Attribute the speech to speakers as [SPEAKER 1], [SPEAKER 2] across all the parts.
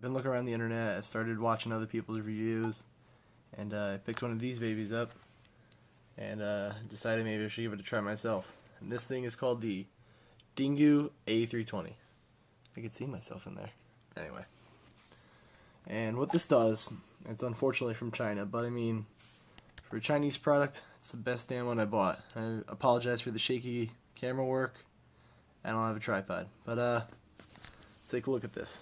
[SPEAKER 1] Been looking around the internet, I started watching other people's reviews, and I picked one of these babies up, and decided maybe I should give it a try myself. And this thing is called the Dingoo a320. I could see myself in there. Anyway. And what this does, it's unfortunately from China, but I mean, for a Chinese product, it's the best damn one I bought. I apologize for the shaky camera work. I don't have a tripod, but let's take a look at this.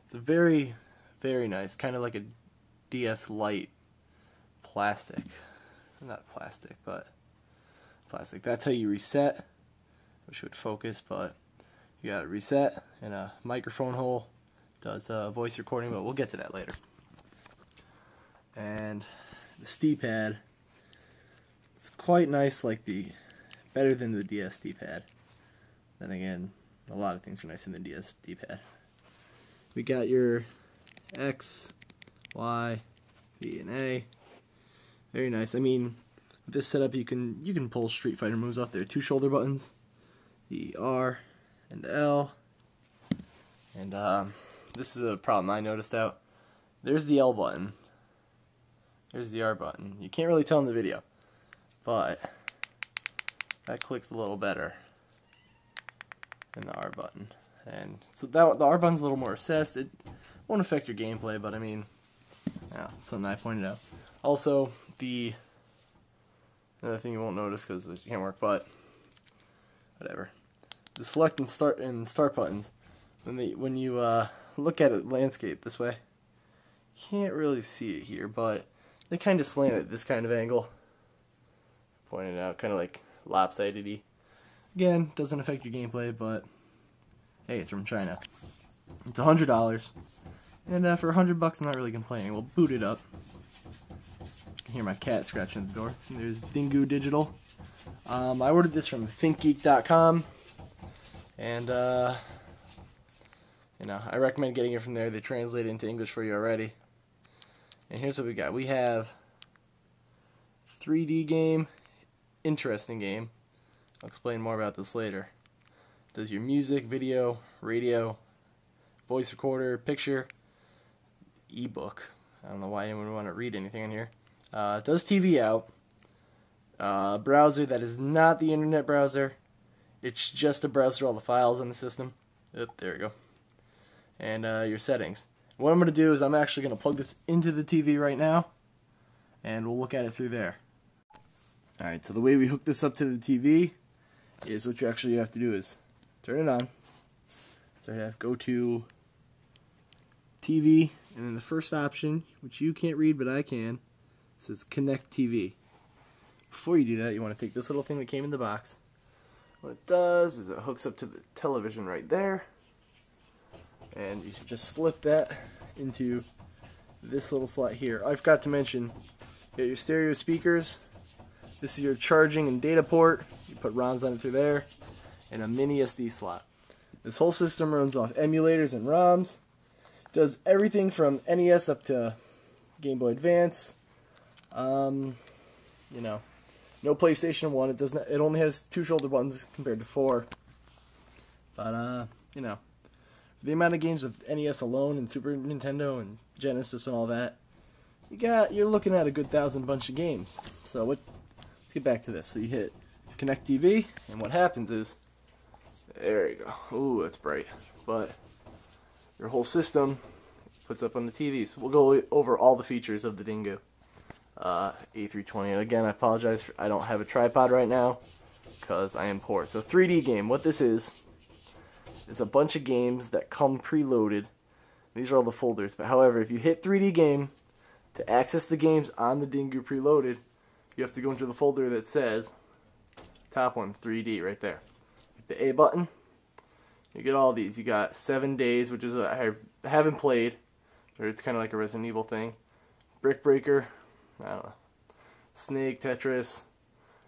[SPEAKER 1] It's a very, very nice, kind of like a DS Lite plastic. Not plastic, but plastic. That's how you reset. Wish it would focus, but you got a reset and a microphone hole. Does voice recording, but we'll get to that later. And the D-pad, it's quite nice, better than the DS D-pad. Then again, a lot of things are nice in the DS D-pad. We got your X, Y, B, and A. Very nice. I mean, with this setup, you can pull Street Fighter moves off there. 2 shoulder buttons, the R and L. And this is a problem I noticed out. There's the L button. There's the R button. You can't really tell in the video, but that clicks a little better than the R button. And so the R button's a little more assessed. It won't affect your gameplay, but I mean, yeah, something I pointed out. Also, another thing you won't notice because it can't work, but whatever. The select and start buttons, when you look at it landscape this way, you can't really see it here, but they kind of slant at this kind of angle. Pointed out, kind of like lopsided-y. Again, doesn't affect your gameplay, but hey, it's from China. It's $100, and for $100, I'm not really complaining. We'll boot it up. You can hear my cat scratching at the door. There's Dingoo Digital. I ordered this from thinkgeek.com, and I recommend getting it from there. They translate it into English for you already. And here's what we got. We have 3D game, interesting game. I'll explain more about this later. It does your music, video, radio, voice recorder, picture, ebook. I don't know why anyone would want to read anything on here. It does TV out. Browser that is not the internet browser. It's just a browser for all the files in the system. Yep, there we go. And your settings. What I'm going to do is I'm actually going to plug this into the TV right now, and we'll look at it through there. Alright, so the way we hook this up to the TV is what you actually have to do is turn it on. So you have go to TV, and then the first option, which you can't read but I can, says Connect TV. Before you do that, you want to take this little thing that came in the box. What it does is it hooks up to the television right there, and you should just slip that into this little slot here. I forgot to mention, you got your stereo speakers. This is your charging and data port. You put ROMs on it through there, and a mini SD slot. This whole system runs off emulators and ROMs. It does everything from NES up to Game Boy Advance. No PlayStation 1. It doesn't. It only has 2 shoulder buttons compared to 4. But for the amount of games with NES alone and Super Nintendo and Genesis and all that, you're looking at a good 1,000 bunch of games. So let's get back to this. So you hit Connect TV, and what happens is, there you go. Ooh, that's bright. But your whole system puts up on the TV. So we'll go over all the features of the Dingoo A320. And again, I apologize I don't have a tripod right now because I am poor. So 3D game. What this is a bunch of games that come preloaded. These are all the folders. But however, if you hit 3D game to access the games on the Dingoo preloaded, you have to go into the folder that says top one 3D right there. Hit the A button. You get all these. You got 7 Days, which is I haven't played, but it's kind of like a Resident Evil thing. Brick Breaker, I don't know. Snake, Tetris.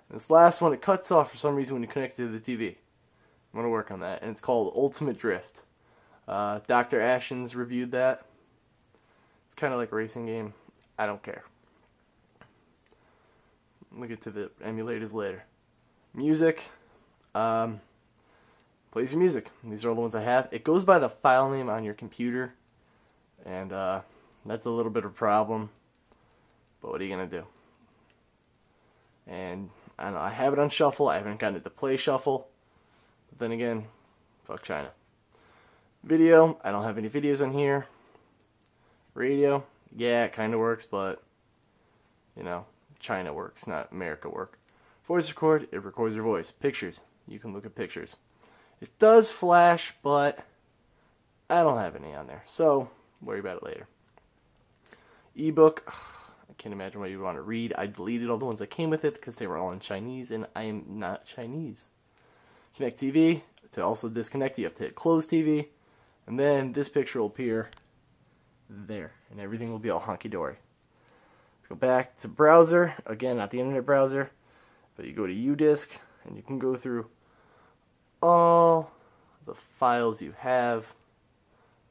[SPEAKER 1] And this last one, it cuts off for some reason when you connect it to the TV. I'm going to work on that, and it's called Ultimate Drift. Dr. Ashens reviewed that. It's kind of like a racing game. I don't care. We'll get to the emulators later. Music. Plays your music. These are all the ones I have. It goes by the file name on your computer. And that's a little bit of a problem, but what are you going to do? And I don't know, I have it on shuffle. I haven't gotten it to play shuffle. But then again, fuck China. Video, I don't have any videos on here. Radio, yeah, it kind of works, but, you know, China works, not America work. Voice record, it records your voice. Pictures, you can look at pictures. It does flash, but I don't have any on there, so worry about it later. Ebook, I can't imagine why you'd want to read. I deleted all the ones that came with it because they were all in Chinese, and I am not Chinese. Connect TV, to also disconnect, you have to hit close TV, and then this picture will appear there, and everything will be all honky-dory. Let's go back to browser, again, not the internet browser, but you go to UDisk, and you can go through all the files you have,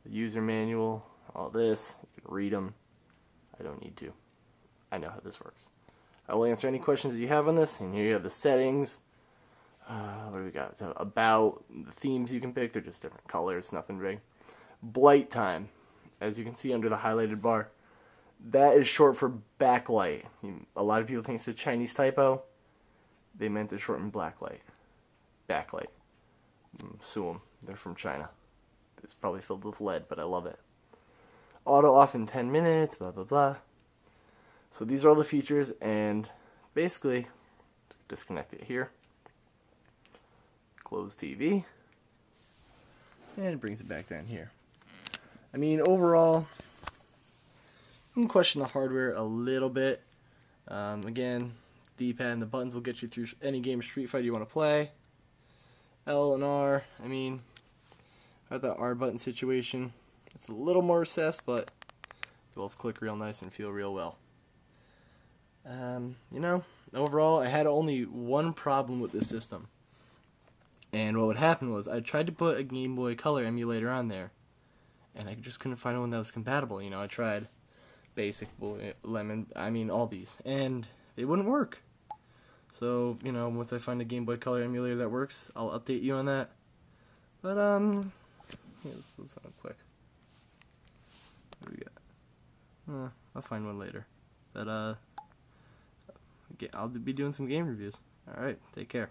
[SPEAKER 1] the user manual, all this, you can read them. I don't need to. I know how this works. I will answer any questions that you have on this, and here you have the settings. What do we got? About the themes you can pick, they're just different colors, nothing big. Blight time, as you can see under the highlighted bar, that is short for backlight. A lot of people think it's a Chinese typo. They meant to shorten blacklight. Backlight. Sue them. They're from China. It's probably filled with lead, but I love it. Auto off in 10 minutes, blah, blah, blah. So these are all the features, and basically, disconnect it here. Close TV. And it brings it back down here. I mean, overall, you can question the hardware a little bit. Again, D-pad and the buttons will get you through any game of Street Fighter you want to play. L and R, I mean, got that R button situation. It's a little more recessed, but they both click real nice and feel real well. You know, overall, I had only one problem with this system. And what would happen was, I tried to put a Game Boy Color emulator on there, and I just couldn't find one that was compatible. You know, I tried Basic, Lemon, I mean, all these, and they wouldn't work. So, you know, once I find a Game Boy Color emulator that works, I'll update you on that. But, yeah, let's have a quick. What do we got? I'll find one later. But, I'll be doing some game reviews. Alright, take care.